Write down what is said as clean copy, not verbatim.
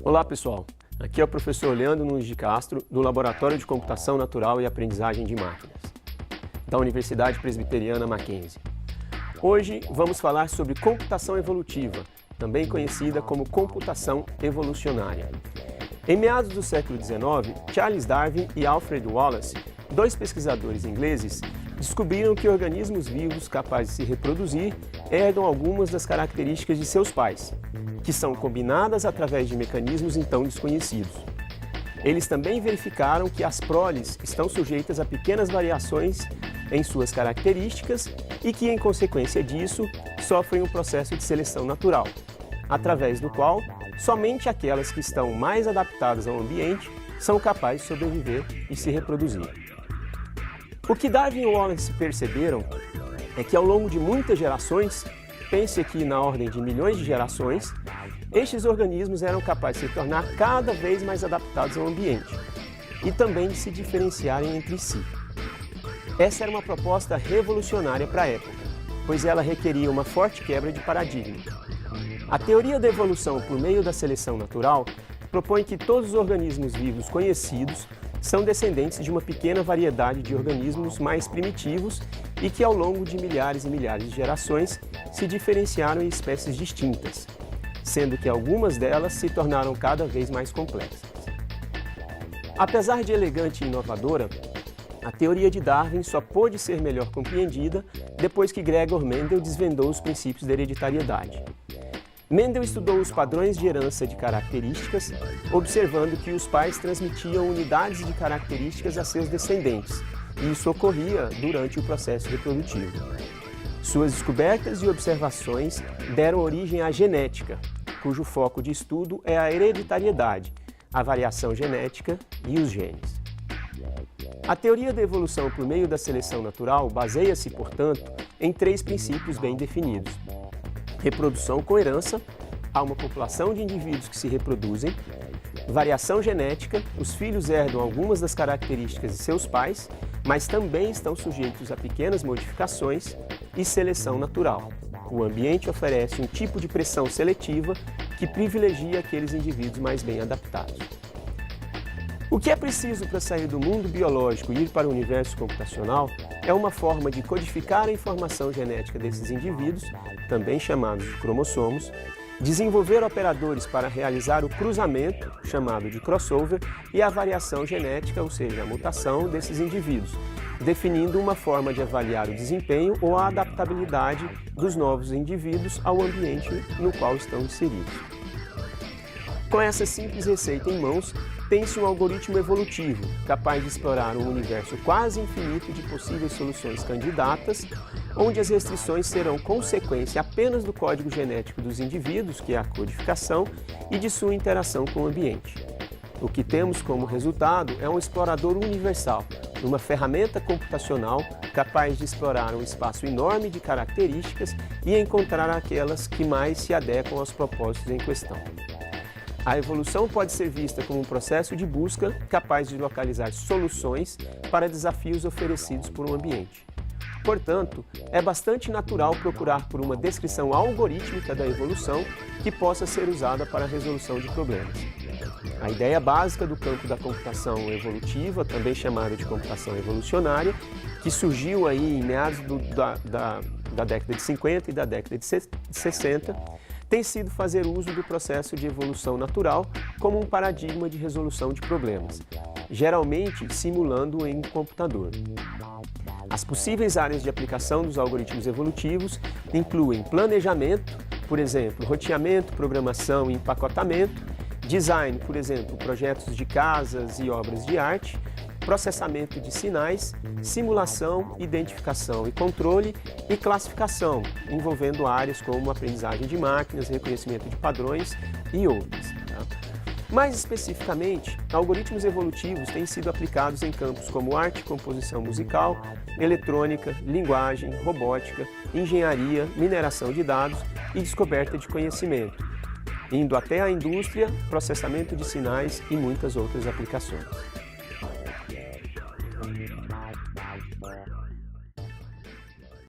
Olá pessoal, aqui é o professor Leandro Nunes de Castro, do Laboratório de Computação Natural e Aprendizagem de Máquinas, da Universidade Presbiteriana Mackenzie. Hoje vamos falar sobre computação evolutiva, também conhecida como computação evolucionária. Em meados do século XIX, Charles Darwin e Alfred Wallace, dois pesquisadores ingleses, descobriram que organismos vivos capazes de se reproduzir herdam algumas das características de seus pais, que são combinadas através de mecanismos então desconhecidos. Eles também verificaram que as proles estão sujeitas a pequenas variações em suas características e que, em consequência disso, sofrem um processo de seleção natural, através do qual somente aquelas que estão mais adaptadas ao ambiente são capazes de sobreviver e se reproduzir. O que Darwin e Wallace perceberam é que ao longo de muitas gerações, pense aqui na ordem de milhões de gerações, estes organismos eram capazes de se tornar cada vez mais adaptados ao ambiente e também de se diferenciarem entre si. Essa era uma proposta revolucionária para a época, pois ela requeria uma forte quebra de paradigma. A teoria da evolução por meio da seleção natural propõe que todos os organismos vivos conhecidos são descendentes de uma pequena variedade de organismos mais primitivos e que ao longo de milhares e milhares de gerações se diferenciaram em espécies distintas, sendo que algumas delas se tornaram cada vez mais complexas. Apesar de elegante e inovadora, a teoria de Darwin só pôde ser melhor compreendida depois que Gregor Mendel desvendou os princípios da hereditariedade. Mendel estudou os padrões de herança de características, observando que os pais transmitiam unidades de características a seus descendentes, e isso ocorria durante o processo reprodutivo. Suas descobertas e observações deram origem à genética, cujo foco de estudo é a hereditariedade, a variação genética e os genes. A teoria da evolução por meio da seleção natural baseia-se, portanto, em três princípios bem definidos. Reprodução com herança, há uma população de indivíduos que se reproduzem. Variação genética, os filhos herdam algumas das características de seus pais, mas também estão sujeitos a pequenas modificações. E seleção natural, o ambiente oferece um tipo de pressão seletiva que privilegia aqueles indivíduos mais bem adaptados. O que é preciso para sair do mundo biológico e ir para o universo computacional é uma forma de codificar a informação genética desses indivíduos, também chamados de cromossomos, desenvolver operadores para realizar o cruzamento, chamado de crossover, e a variação genética, ou seja, a mutação desses indivíduos, definindo uma forma de avaliar o desempenho ou a adaptabilidade dos novos indivíduos ao ambiente no qual estão inseridos. Com essa simples receita em mãos, tem-se um algoritmo evolutivo, capaz de explorar um universo quase infinito de possíveis soluções candidatas, onde as restrições serão consequência apenas do código genético dos indivíduos, que é a codificação, e de sua interação com o ambiente. O que temos como resultado é um explorador universal, uma ferramenta computacional capaz de explorar um espaço enorme de características e encontrar aquelas que mais se adequam aos propósitos em questão. A evolução pode ser vista como um processo de busca capaz de localizar soluções para desafios oferecidos por um ambiente. Portanto, é bastante natural procurar por uma descrição algorítmica da evolução que possa ser usada para a resolução de problemas. A ideia básica do campo da computação evolutiva, também chamada de computação evolucionária, que surgiu aí em meados da década de 50 e da década de 60, tem sido fazer uso do processo de evolução natural como um paradigma de resolução de problemas, geralmente simulando em um computador. As possíveis áreas de aplicação dos algoritmos evolutivos incluem planejamento, por exemplo, roteamento, programação e empacotamento, design, por exemplo, projetos de casas e obras de arte, processamento de sinais, simulação, identificação e controle e classificação, envolvendo áreas como aprendizagem de máquinas, reconhecimento de padrões e outras. Mais especificamente, algoritmos evolutivos têm sido aplicados em campos como arte e composição musical, eletrônica, linguagem, robótica, engenharia, mineração de dados e descoberta de conhecimento, indo até a indústria, processamento de sinais e muitas outras aplicações.